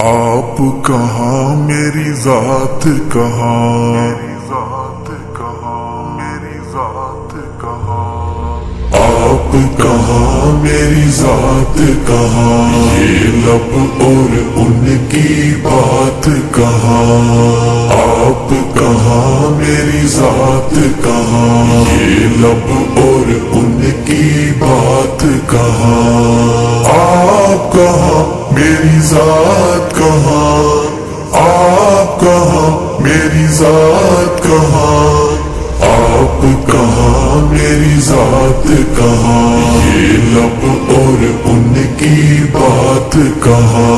آپ کہاں میری ذات کہاں، میری ذات کہاں، آپ کہاں میری ذات کہاں، یہ لب اور ان کی بات کہاں، آپ کہاں میری ذات کہاں، یہ لب اور ان کی بات کہاں، آپ کہاں میری ذات کہاں، آپ کہاں میری ذات کہاں، آپ کہاں میری ذات کہاں، یہ لب اور ان کی بات کہاں،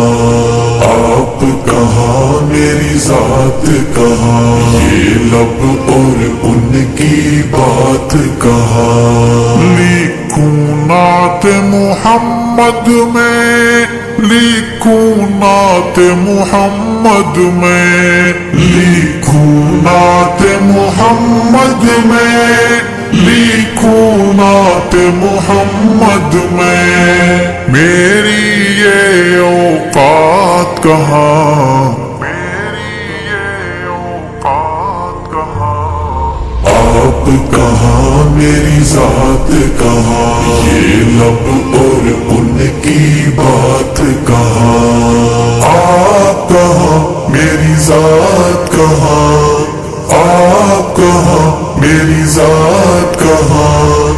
آپ کہاں میری ذات کہاں، یہ لب اور ان کی بات کہاں۔ لکھوں نعت محمد میں، لکھوں نعت محمد میں، لکھوں نعت محمد میں، لکھوں نعت محمد میں، میری یہ اوقات کہاں، میری یہ اوقات کہاں، آپ کہاں میری ذات کہاں، یہ لب اور ان کی بات کہاں، آپ کہاں میری ذات کہاں، آپ کہاں میری ذات کہاں،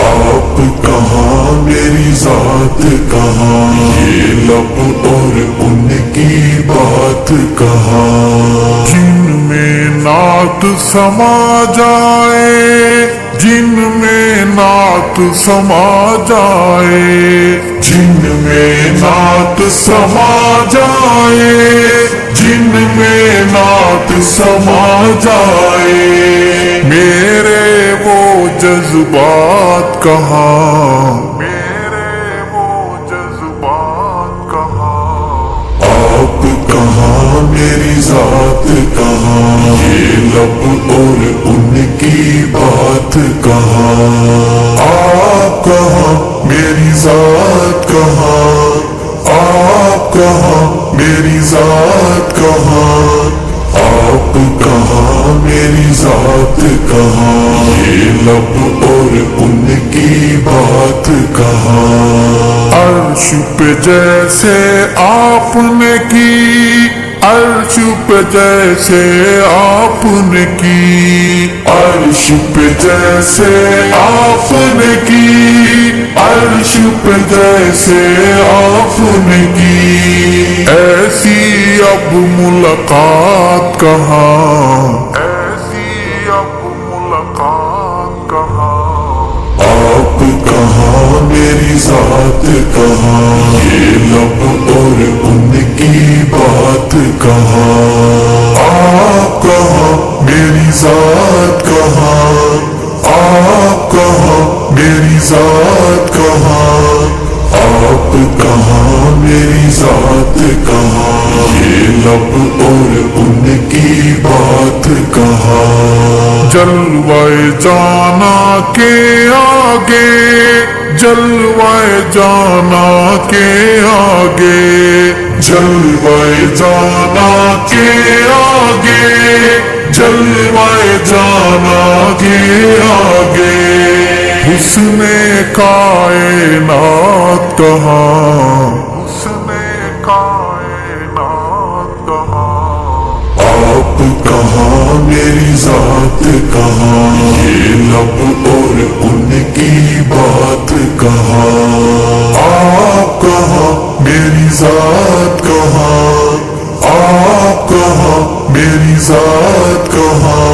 آپ کہاں میری ذات کہاں، یہ لب اور ان کی بات کہاں۔ جن میں نعت سما جائے، جن میں نعت سما جائے، جن میں نعت سما جائے، جن میں نعت سما جائے، میرے وہ جذبات کہاں، میرے وہ جذبات کہاں، آپ کہاں میری ذات کہاں، یہ لب اور ان کی بات کہاں، آپ کہاں میری ذات کہاں، آپ کہاں میری ذات کہاں، آپ کہاں میری ذات کہاں، یہ لب اور ان کی بات کہاں۔ عرش پہ جیسے آپ نے کی، عرش پہ جیسے آپ نے کی، عرش پہ جیسے آپ نے کی، عرش پہ جیسے آپ نے کی، ایسی اب ملاقات کہاں، ایسی اب ملاقات کہاں، آپ کہاں میری ذات کہاں، یہ لب اور ان کی بات کہاں، آپ کہاں میری ذات کہاں، آپ کہاں میری ذات کہاں، آپ کہاں میری ذات کہاں، یہ لب اور ان کی بات کہاں۔ جلوہ جانا کے آگے، جلوہ جانا کے آگے، جلوہ جانا کے آگے، جلوہ جانا کے آگے، حسن کائنات کہاں، حسن کائنات کہاں، آپ کہاں میری ذات کہاں، یہ لب اور ان کی بات کہاں، آپ کہاں میری ذات کہاں، آپ کہاں میری ذات کہاں،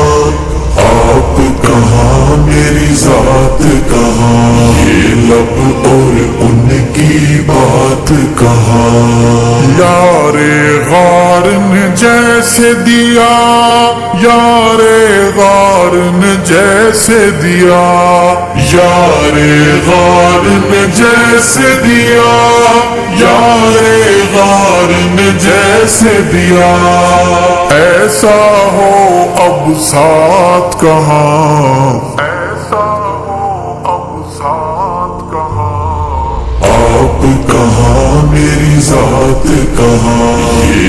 آپ کہاں میری ذات کہاں، یہ لب اور ان کی بات کہاں۔ یار غار نے جیسے دیا، یار غار نے جیسے دیا، یار غار نے جیسے دیا، یار غار نے جیسے دیا، ایسا ہو اب ساتھ کہاں، ایسا ہو اب ساتھ کہاں، آپ کہاں میری ذات کہاں، یہ